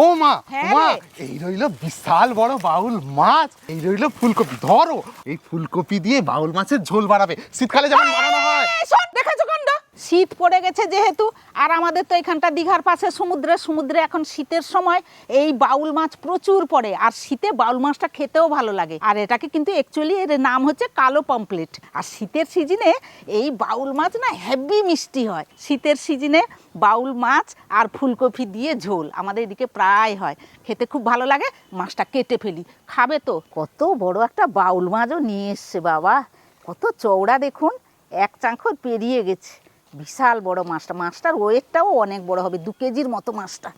ও মা, হ্যাঁ মা, রে। এই রইলো বিশাল বড় বাউল মাছ, এই রইলো ফুলকপি। ধরো, এই ফুলকপি দিয়ে বাউল মাছের ঝোল বানাবে, শীতকালে যেমন বানানো হয়। দেখাচ্ছ কাণ্ড। শীত পড়ে গেছে যেহেতু, আর আমাদের তো এখানটা দীঘার পাশে সমুদ্রে এখন শীতের সময় এই বাউল মাছ প্রচুর পড়ে, আর শীতে বাউল মাছটা খেতেও ভালো লাগে। আর এটাকে কিন্তু অ্যাকচুয়ালি এর নাম হচ্ছে কালো পমপ্লেট। আর শীতের সিজনে এই বাউল মাছ না হেভি মিষ্টি হয়। শীতের সিজনে বাউল মাছ আর ফুলকপি দিয়ে ঝোল আমাদের এদিকে প্রায় হয়, খেতে খুব ভালো লাগে। মাছটা কেটে ফেলি, খাবে তো? কত বড় একটা বাউল মাছও নিয়ে এসছে বাবা, কত চওড়া দেখুন, এক চাঙড় পেরিয়ে গেছে। বিশাল বড় মাছটা, মাছটার ওয়েটটাও অনেক বড় হবে, 2 কেজির মতো মাছটা।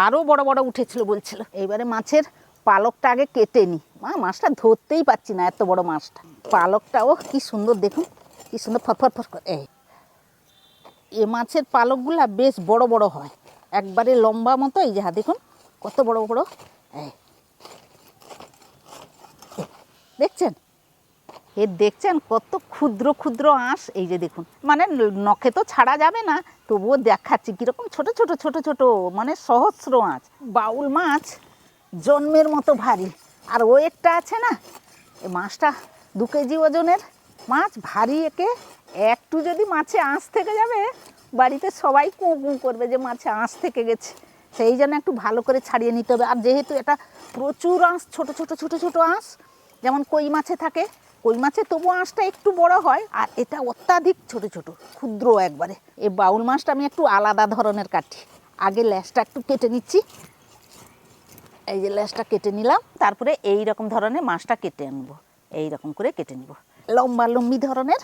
আরও বড় বড় উঠেছিল বলছিল। এইবারে মাছের পালকটা আগে কেটে নিই। মাছটা ধরতেই পারছি না, এত বড় মাছটা। পালকটাও কি সুন্দর দেখুন, কি সুন্দর ফরফর ফর করে। এ মাছের পালকগুলা বেশ বড় বড় হয়, একবারে লম্বা মতো। এই যে দেখুন কত বড় বড়, দেখছেন? দেখছেন কত ক্ষুদ্র ক্ষুদ্র আঁশ। এই যে দেখুন, মানে নখে তো ছাড়া যাবে না, তবুও দেখাচ্ছি কীরকম ছোট ছোট ছোট ছোট, মানে সহস্র আঁশ। বাউল মাছ জন্মের মতো ভারী, আর ওয়েটটা আছে না, এই মাছটা 2 কেজি ওজনের মাছ, ভারী। একে একটু যদি মাছে আঁশ থেকে যাবে, বাড়িতে সবাই কুঁ কুঁ করবে যে মাছে আঁশ থেকে গেছে। সেই জন্য একটু ভালো করে ছাড়িয়ে নিতে হবে। আর যেহেতু এটা প্রচুর আঁশ, ছোট ছোট ছোট ছোট আঁশ, যেমন কই মাছে থাকে, কই মাছে তবু আঁশটা একটু বড় হয়, আর এটা অত্যাধিক ছোট ছোট ক্ষুদ্র একবারে। এই বাউল মাছটা আমি একটু আলাদা ধরনের কাটি। আগে ল্যাসটা একটু কেটে নিচ্ছি। এই যে ল্যাসটা কেটে নিলাম, তারপরে এই রকম ধরনের মাছটা কেটে আনব। এই রকম করে কেটে নিব, লম্বা লম্বি ধরনের।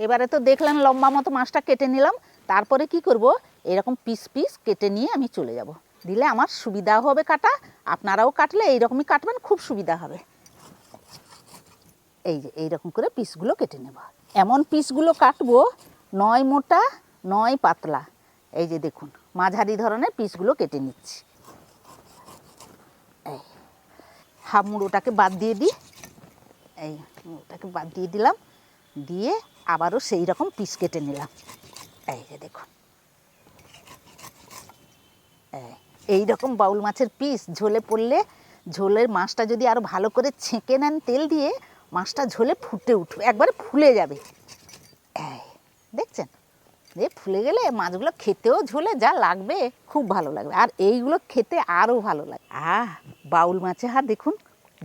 এবারে তো দেখলেন লম্বা মতো মাছটা কেটে নিলাম। তারপরে কি করব, এরকম পিস পিস কেটে নিয়ে আমি চলে যাব। দিলে আমার সুবিধা হবে কাটা, আপনারাও কাটলে এইরকমই কাটবেন, খুব সুবিধা হবে। এই যে এইরকম করে পিসগুলো কেটে নেব। এমন পিসগুলো কাটবো, নয় মোটা নয় পাতলা। এই যে দেখুন, মাঝারি ধরনের পিসগুলো কেটে নিচ্ছি। এই হাফ মুড়োটাকে বাদ দিয়ে দিই, এই মুড়োটাকে বাদ দিয়ে দিলাম, দিয়ে আবারও সেই রকম পিস কেটে নিলাম। এই যে দেখুন, এই রকম বাউল মাছের পিস ঝোলে পড়লে, ঝোলের মাছটা যদি আরও ভালো করে ছেঁকে নেন তেল দিয়ে, মাছটা ঝোলে ফুটে উঠবে, একবারে ফুলে যাবে। দেখছেন, ফুলে গেলে মাছগুলো খেতেও ঝোলে যা লাগবে, খুব ভালো লাগবে। আর এইগুলো খেতে আরও ভালো লাগে। বাউল মাছের দেখুন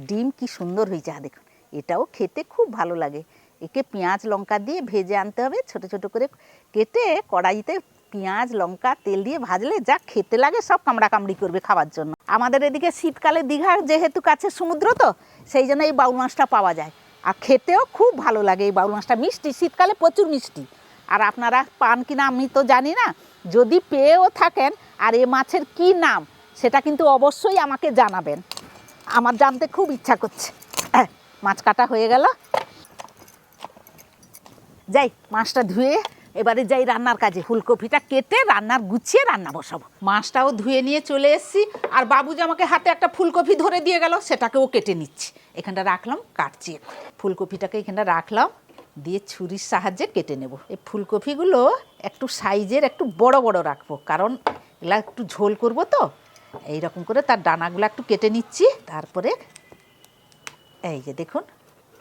ডিম কি সুন্দর হয়েছে। দেখুন, এটাও খেতে খুব ভালো লাগে। একে পেঁয়াজ লঙ্কা দিয়ে ভেজে আনতে হবে, ছোট ছোট করে কেটে কড়াইতে পেঁয়াজ লঙ্কা তেল দিয়ে ভাজলে যা খেতে লাগে, সব কামড়া কামড়ি করবে খাওয়ার জন্য। আমাদের এদিকে শীতকালে দীঘার যেহেতু কাছে সমুদ্র, তো সেই জন্য এই বাউল মাছটা পাওয়া যায়, আর খেতেও খুব ভালো লাগে। এই বাউল মাছটা মিষ্টি, শীতকালে প্রচুর মিষ্টি। আর আপনারা পান কিনা আমি তো জানি না, যদি পেয়েও থাকেন আর এ মাছের কি নাম সেটা কিন্তু অবশ্যই আমাকে জানাবেন, আমার জানতে খুব ইচ্ছা করছে। মাছ কাটা হয়ে গেল, যাই মাছটা ধুয়ে এবারে যাই রান্নার কাজে। ফুলকপিটা কেটে রান্নার গুছিয়ে রান্না বসাবো। মাছটাও ধুয়ে নিয়ে চলে এসেছি, আর বাবুজি আমাকে হাতে একটা ফুলকপি ধরে দিয়ে গেল, সেটাকেও কেটে নিচ্ছি। এখানটা রাখলাম, কাটছি। ফুলকপিটাকে এখানটা রাখলাম, দিয়ে ছুরির সাহায্যে কেটে নেব। এই ফুলকপিগুলো একটু সাইজের একটু বড় বড় রাখবো, কারণ এগুলা একটু ঝোল করব তো। এই রকম করে তার ডানাগুলো একটু কেটে নিচ্ছি। তারপরে এই যে দেখুন,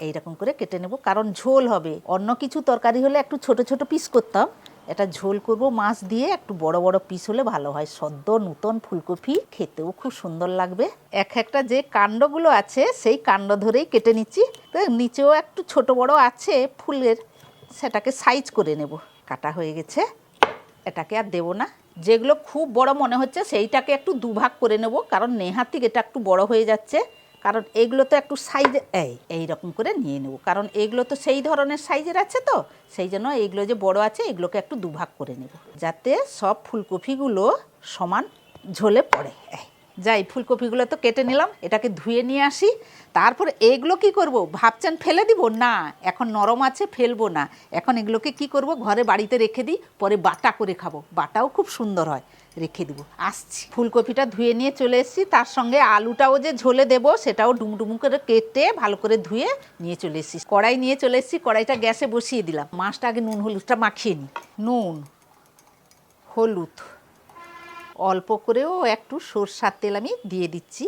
এইরকম করে কেটে নেব, কারণ ঝোল হবে। অন্য কিছু তরকারি হলে একটু ছোট ছোট পিস করতাম, এটা ঝোল করব মাছ দিয়ে, একটু বড় বড় পিস হলে ভালো হয়। সদ্য নতুন ফুলকপি, খেতেও খুব সুন্দর লাগবে। একটা যে কাণ্ডগুলো আছে সেই কাণ্ড ধরেই কেটে নিচ্ছি। তো নিচেও একটু ছোট বড় আছে ফুলের, সেটাকে সাইজ করে নেব। কাটা হয়ে গেছে, এটাকে আর দেবো না। যেগুলো খুব বড় মনে হচ্ছে সেইটাকে একটু দুভাগ করে নেব, কারণ নেহাতি এটা একটু বড় হয়ে যাচ্ছে। কারণ এগুলো তো একটু সাইজে এইরকম করে নিয়ে নেব, কারণ এগুলো তো সেই ধরনের সাইজের আছে, তো সেই জন্য এইগুলো যে বড় আছে এগুলোকে একটু দুভাগ করে নেব, যাতে সব ফুলকপিগুলো সমান ঝোলে পড়ে। যাই, ফুলকপিগুলো তো কেটে নিলাম, এটাকে ধুয়ে নিয়ে আসি। তারপরে এগুলো কি করব ভাবছেন, ফেলে দিব না, এখন নরম আছে, ফেলবো না। এখন এগুলোকে কি করব, ঘরে বাড়িতে রেখে দিই, পরে বাটা করে খাবো। বাটাও খুব সুন্দর হয়, রেখে দিব। আসছি, ফুলকপিটা ধুয়ে নিয়ে চলে এসেছি, তার সঙ্গে আলুটাও যে ঝোলে দেবো সেটাও ডুমডুমু করে কেটে ভালো করে ধুয়ে নিয়ে চলে এসেছি। কড়াই নিয়ে চলে এসেছি, কড়াইটা গ্যাসে বসিয়ে দিলাম। মাছটা আগে নুন হলুদটা মাখিয়ে নিই। নুন, হলুদ, অল্প করেও একটু সরষার তেল আমি দিয়ে দিচ্ছি।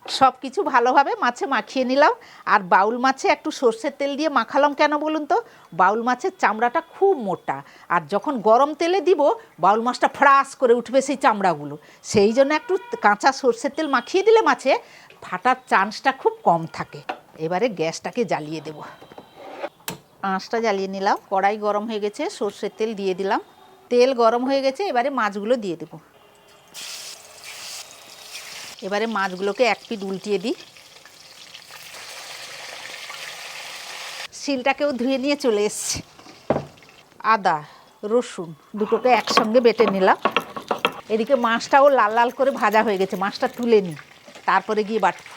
সব কিছু ভালোভাবে মাছে মাখিয়ে নিলাম। আর বাউল মাছে একটু সর্ষের তেল দিয়ে মাখালাম কেন বলুন তো? বাউল মাছের চামড়াটা খুব মোটা, আর যখন গরম তেলে দিব বাউল মাছটা ফ্রাস করে উঠবে সেই চামড়াগুলো। সেই জন্য একটু কাঁচা সর্ষের তেল মাখিয়ে দিলে মাছে ফাটার চান্সটা খুব কম থাকে। এবারে গ্যাসটাকে জ্বালিয়ে দেব। আঁচটা জ্বালিয়ে নিলাম। কড়াই গরম হয়ে গেছে, সর্ষের তেল দিয়ে দিলাম। তেল গরম হয়ে গেছে, এবারে মাছগুলো দিয়ে দেব। এবারে মাছগুলোকে এক পিঠ উল্টিয়ে দিই। শিলটাকেও ধুয়ে নিয়ে চলে এসছি। আদা রসুন দুটোকে একসঙ্গে বেটে নিলাম। এদিকে মাছটাও লাল লাল করে ভাজা হয়ে গেছে, মাছটা তুলে নিই, তারপরে গিয়ে বাটব।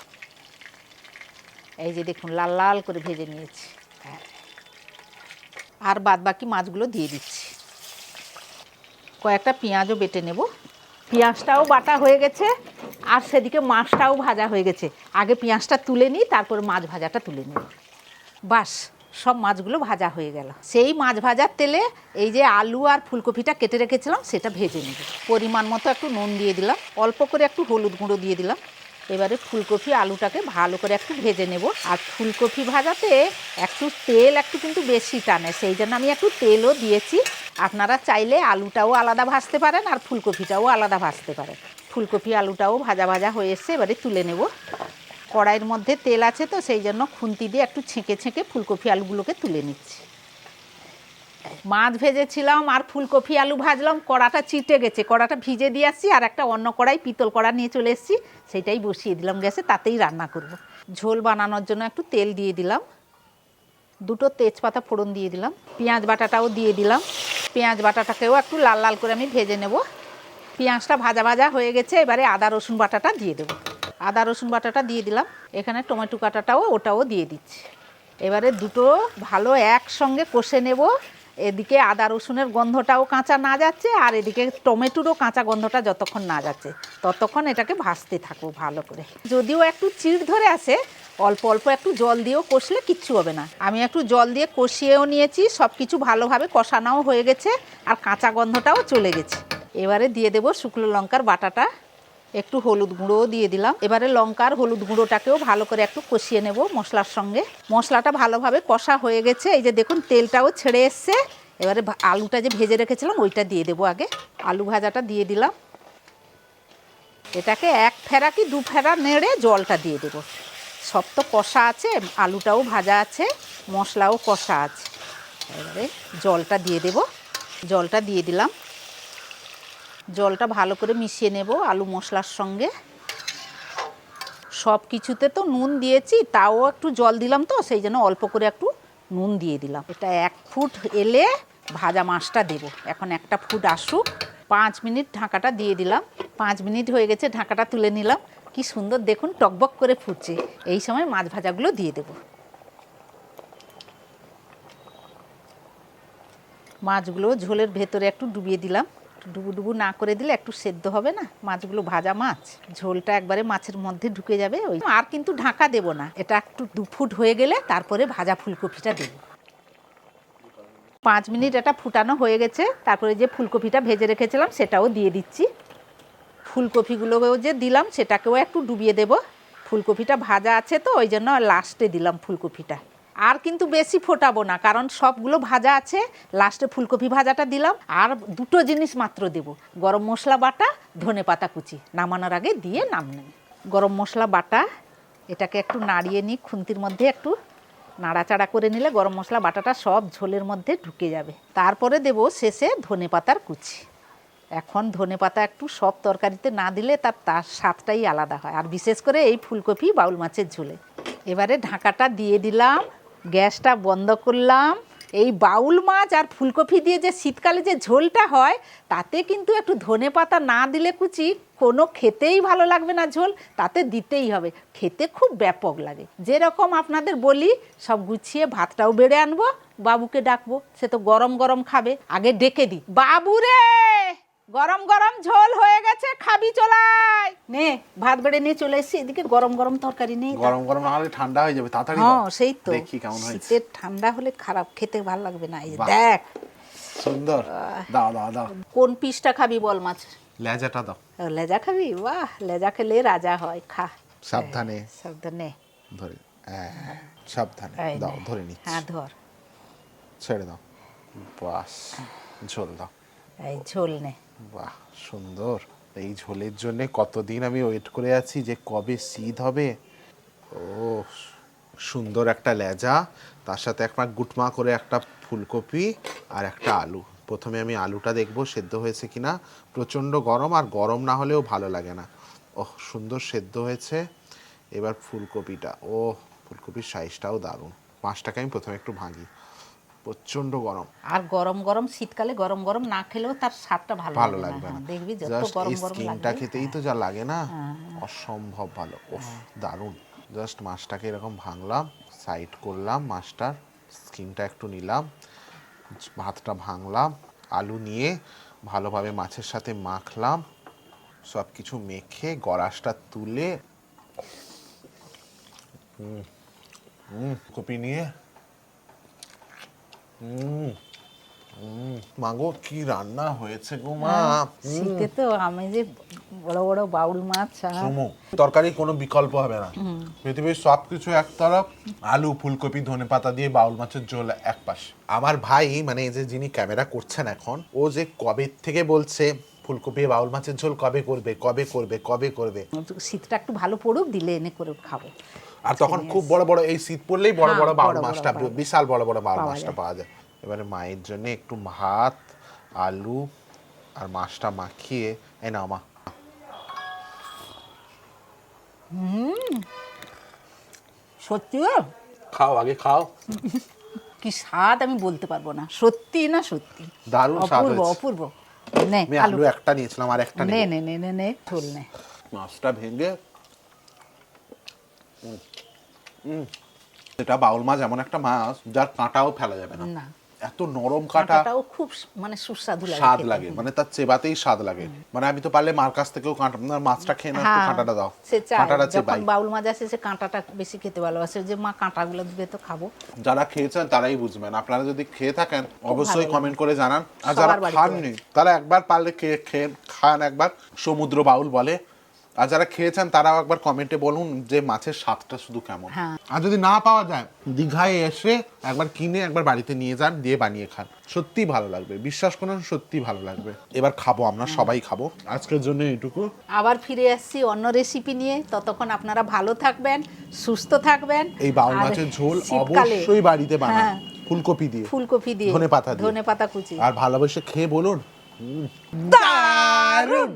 এই যে দেখুন লাল লাল করে ভেজে নিয়েছি। আর বাদ বাকি মাছগুলো দিয়ে দিচ্ছি। কয়েকটা পেঁয়াজও বেটে নেব। পেঁয়াজটাও বাটা হয়ে গেছে, আর সেদিকে মাছটাও ভাজা হয়ে গেছে। আগে পেঁয়াজটা তুলে নিই, তারপর মাছ ভাজাটা তুলে নেব। বাস, সব মাছগুলো ভাজা হয়ে গেল। সেই মাছ ভাজার তেলে এই যে আলু আর ফুলকপিটা কেটে রেখেছিলাম সেটা ভেজে নেব। পরিমাণ মতো একটু নুন দিয়ে দিলাম, অল্প করে একটু হলুদ গুঁড়ো দিয়ে দিলাম। এবারে ফুলকপি আলুটাকে ভালো করে একটু ভেজে নেব। আর ফুলকপি ভাজাতে একটু তেল একটু কিন্তু বেশি টানে, সেই জন্য আমি একটু তেলও দিয়েছি। আপনারা চাইলে আলুটাও আলাদা ভাজতে পারেন আর ফুলকপিটাও আলাদা ভাজতে পারেন। ফুলকপি আলুটাও ভাজা ভাজা হয়ে এসছে, এবারে তুলে নেব। কড়াইয়ের মধ্যে তেল আছে তো সেই জন্য খুন্তি দিয়ে একটু ছেঁকে ছেঁকে ফুলকপি আলুগুলোকে তুলে নিচ্ছি। মাছ ভেজেছিলাম আর ফুলকপি আলু ভাজলাম, কড়াটা চিটে গেছে, কড়াটা ভিজে দিয়ে আসছি। আর একটা অন্য কড়াই পিতল কড়া নিয়ে চলে এসেছি, সেটাই বসিয়ে দিলাম গ্যাসে, তাতেই রান্না করব। ঝোল বানানোর জন্য একটু তেল দিয়ে দিলাম, দুটো তেজপাতা ফোড়ন দিয়ে দিলাম, পেঁয়াজ বাটাটাও দিয়ে দিলাম। পেঁয়াজ বাটাটাকেও একটু লাল লাল করে আমি ভেজে নেব। পেঁয়াজটা ভাজা ভাজা হয়ে গেছে, এবারে আদা রসুন বাটাটা দিয়ে দেবো। আদা রসুন বাটাটা দিয়ে দিলাম। এখানে টমেটো কাটাটাও ওটাও দিয়ে দিচ্ছি। এবারে দুটো ভালো একসঙ্গে কষে নেব। এদিকে আদা রসুনের গন্ধটাও কাঁচা না যাচ্ছে, আর এদিকে টমেটোরও কাঁচা গন্ধটা যতক্ষণ না যাচ্ছে ততক্ষণ এটাকে ভাজতে থাকবো ভালো করে। যদিও একটু চিড় ধরে আসে, অল্প অল্প একটু জল দিয়েও কষলে কিচ্ছু হবে না। আমি একটু জল দিয়ে কষিয়েও নিয়েছি, সব কিছু ভালোভাবে কষানোও হয়ে গেছে, আর কাঁচা গন্ধটাও চলে গেছে। এবারে দিয়ে দেবো শুকনো লঙ্কার বাটাটা, একটু হলুদ গুঁড়োও দিয়ে দিলাম। এবারে লঙ্কার হলুদ গুঁড়োটাকেও ভালো করে একটু কষিয়ে নেব মশলার সঙ্গে। মশলাটা ভালোভাবে কষা হয়ে গেছে, এই যে দেখুন তেলটাও ছেড়ে এসছে। এবারে আলুটা যে ভেজে রেখেছিলাম ওইটা দিয়ে দেবো। আগে আলু ভাজাটা দিয়ে দিলাম। এটাকে এক ফেরা কি দু ফেরা নেড়ে জলটা দিয়ে দেবো। সব তো কষা আছে, আলুটাও ভাজা আছে, মশলাও কষা আছে। এবারে জলটা দিয়ে দেব। জলটা দিয়ে দিলাম। জলটা ভালো করে মিশিয়ে নেব আলু মশলার সঙ্গে। সব কিছুতে তো নুন দিয়েছি, তাও একটু জল দিলাম তো সেই জন্য অল্প করে একটু নুন দিয়ে দিলাম। এটা 1 ফুট এলে ভাজা মাছটা দেব। এখন একটা ফুট আসুক, 5 মিনিট ঢাকাটা দিয়ে দিলাম। 5 মিনিট হয়ে গেছে, ঢাকাটা তুলে নিলাম। কি সুন্দর দেখুন টকবক করে ফুটছে। এই সময় মাছ ভাজাগুলো দিয়ে দেব। মাছগুলো ঝোলের ভেতরে একটু ডুবিয়ে দিলাম। ডুবু ডুবু না করে দিলে একটু সেদ্ধ হবে না, মাছগুলো ভাজা মাছ, ঝোলটা একবারে মাছের মধ্যে ঢুকে যাবে। ওই আর কিন্তু ঢাকা দেব না, এটা একটু 2 ফুট হয়ে গেলে তারপরে ভাজা ফুলকপিটা দেব। 5 মিনিট এটা ফুটানো হয়ে গেছে, তারপরে যে ফুলকপিটা ভেজে রেখেছিলাম সেটাও দিয়ে দিচ্ছি। ফুলকপিগুলোও যে দিলাম সেটাকেও একটু ডুবিয়ে দেব। ফুলকপিটা ভাজা আছে তো ওই জন্য লাস্টে দিলাম ফুলকপিটা। আর কিন্তু বেশি ফোটাবো না, কারণ সবগুলো ভাজা আছে। লাস্টে ফুলকপি ভাজাটা দিলাম। আর দুটো জিনিস মাত্র দেব, গরম মশলা বাটা, ধনেপাতা কুচি, নামানোর আগে দিয়ে নামিয়ে। গরম মশলা বাটা, এটাকে একটু নাড়িয়ে নিই, খুন্তির মধ্যে একটু নাড়াচাড়া করে নিলে গরম মশলা বাটাটা সব ঝোলের মধ্যে ঢুকে যাবে। তারপরে দেব শেষে ধনেপাতার কুচি। এখন ধনেপাতা একটু সব তরকারিতে না দিলে তার স্বাদটাই আলাদা হয়, আর বিশেষ করে এই ফুলকপি বাউল মাছের ঝোলে। এবারে ঢাকাটা দিয়ে দিলাম, গ্যাসটা বন্ধ করলাম। এই বাউল মাছ আর ফুলকপি দিয়ে যে শীতকালে যে ঝোলটা হয়, তাতে কিন্তু একটু ধনেপাতা না দিলে কুচি কোনো খেতেই ভালো লাগবে না। ঝোল তাতে দিতেই হবে, খেতে খুব ব্যাপক লাগে। যেরকম আপনাদের বলি, সব গুছিয়ে ভাতটাও বেড়ে আনবো, বাবুকে ডাকবো, সে তো গরম গরম খাবে। আগে ডেকে দিই, বাবু রে গরম গরম ঝোল হয়ে গেছে, খাবি চলাই নে। ভাত বেড়ে নিয়ে চলে এসেছি, এদিকে গরম গরম তরকারি নেই। গরম গরম না হলে ঠান্ডা হয়ে যাবে তাড়াতাড়ি। হ্যাঁ সেই তো, দেখি কেমন হয়েছে। শীতের ঠান্ডা হলে খারাপ, খেতে ভালো লাগবে না। এই দেখ সুন্দর, দাও দাও দাও। কোন পিসটা খাবি বল মাছ? লেজাটা দাও। ও, লেজা খাবি? বাহ, লেজা খেলে রাজা হয়, খা। সাবধানে সাবধানে। ধরে, সাবধানে এই দাও, নে। ধরে নিচ্ছি। হ্যাঁ, ধর। ছেড়ে দাও, বাস। ঝোল দাও। এই ঝোল নে। বাহ, সুন্দর। এই ঝোলের জন্য কতদিন আমি ওয়েট করে আছি যে কবে শীত হবে। ও, সুন্দর একটা লেজা, তার সাথে একটা গুটমা করে একটা ফুলকপি আর একটা আলু। প্রথমে আমি আলুটা দেখবো সেদ্ধ হয়েছে কিনা। প্রচণ্ড গরম, আর গরম না হলেও ভালো লাগে না। ওহ, সুন্দর সেদ্ধ হয়েছে। এবার ফুলকপিটা, ও ফুলকপির সাইজটাও দারুণ। মাছটাকে আমি প্রথমে একটু ভাঙি, প্রচণ্ড গরম। আর গরম গরম শীতকালে গরম গরম না খেলেও তার স্বাদটা ভালো ভালো লাগে লাগবে না। না, দেখবি যত জাস্ট গরম এই গরম স্কিনটা লাগবে। খেতেই তো যা লাগে না, অসম্ভব ভালো। ওফ, দারুণ। জাস্ট মাছটাকে এরকম ভাঙলাম, সাইড করলাম, মাছটার স্কিনটা একটু নিলাম, ভাতটা ভাঙলাম, আলু নিয়ে ভালোভাবে মাছের সাথে মাখলাম, সব কিছু মেখে গড়াশটা তুলে কপি নিয়ে মাগো কি রান্না হয়েছে গো মা। শীতে তো আমি যে বড় বড় বাউল মাছ সুমু, তরকারি কোনো বিকল্প হবে না। পৃথিবীর সবকিছু এক তরফ, আলু ফুলকপি ধনেপাতা দিয়ে বাউল মাছের ঝোল এক পাশে। আমার ভাই, মানে এই যে যিনি ক্যামেরা করছেন এখন, ও যে কবে থেকে বলছে ফুলকপি বাউল মাছের ঝোল কবে করবে কবে করবে কবে করবে। শীতটা একটু ভালো পড়ুক, দিলে এনে করে খাবো। আর তখন খুব বড় বড়, এই শীত পড়লেই বড় হ্যাঁ, বড় বাউল বড় বড় মাছটা, বাউল। বিশাল বড় বড় বাউল পাওয়া মাছটা যায়। পাওয়া যায়। এবারে মায়ের জন্য একটু ভাত, আলু আর মাছটা মাখিয়ে, এই নাও মা। সত্যি খাও, আগে খাও। কি স্বাদ আমি বলতে পারবো না, সত্যি না সত্যি দারুণ স্বাদ অপূর্ব হয়েছে। অপূর্ব। নে আমি আলু একটা নিয়েছিলাম, আর একটা নে নেব। নে নে নে নে ঝোল নে। মাছটা ভেঙে, এটা বাউল মাছ এমন একটা মাছ যার কাঁটাও ফেলা যাবে না, না। এত নরম কাঁটা, কাঁটাটাও খুব মানে সুস্বাদু লাগে স্বাদ খেতে। লাগে, মানে তার চেবাতেই স্বাদ লাগে। মানে আমি তো পারলে মার কাছ থেকেও কাঁটা, মাছটা খেয়ে না, একটু হ্যাঁ, কাঁটাটা দাও। সে চায় কাঁটাটা যখন চেবাই। বাউল মাছ আসে সে কাঁটাটা বেশি খেতে ভালোবাসে, যে মা কাঁটাগুলো দিবে তো খাবো। যারা খেয়েছেন তারাই বুঝবেন। আপনারা যদি খেয়ে থাকেন অবশ্যই ভালো কমেন্ট করে জানান। আর সবার যারা বাড়িতে খাননি তারা একবার পারলে খেয়ে খান একবার, সমুদ্র বাউল বলে। আর যারা খেয়েছেন তারাও একবার কমেন্টে বলুন যে মাছের স্বাদটা শুধু কেমন। হ্যাঁ। আর যদি না পাওয়া যায়, দীঘায় এসে একবার কিনে একবার বাড়িতে নিয়ে যান, দিয়ে বানিয়ে খান, সত্যি ভালো লাগবে, বিশ্বাস করুন, সত্যি ভালো লাগবে। এবার খাবো, আমরা সবাই খাবো। আজকের জন্য এইটুকু। আবার ফিরে আসছি অন্য রেসিপি নিয়ে। ততক্ষণ আপনারা ভালো থাকবেন, সুস্থ থাকবেন। এই বাউল আর মাছের ঝোল শীতকালে অবশ্যই বাড়িতে বানান, হ্যাঁ, ফুলকপি দিয়ে, ফুলকপি দিয়ে, ধনেপাতা দিয়ে, ধনেপাতা কুচি। আর ভালোবেসে খেয়ে বলুন দারুণ।